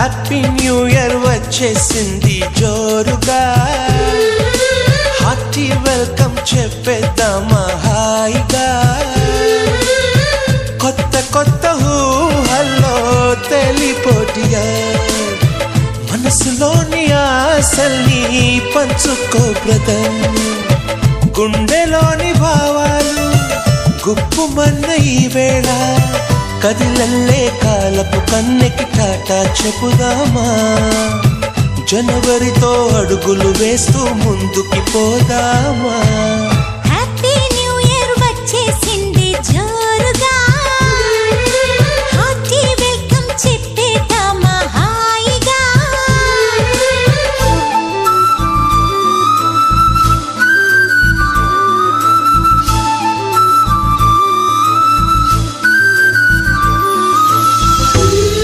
Happy new year వచ్చేసింది జోరుగా, hearty welcome చెప్పేద్దామా హాయిగా. కొత్త కొత్త ఊహల్లో తెలిపోటియా, మనసులోని ఆశల్ని పంచుకో బ్రదర్. గుండెలోని భావాలు గుప్పుమన్న ఈ వేళ, కదిలల్లే కాలపు కన్నెకి టాటా చెప్పుదామా. జనవరితో అడుగులు వేస్తూ ముందుకి పోదామా.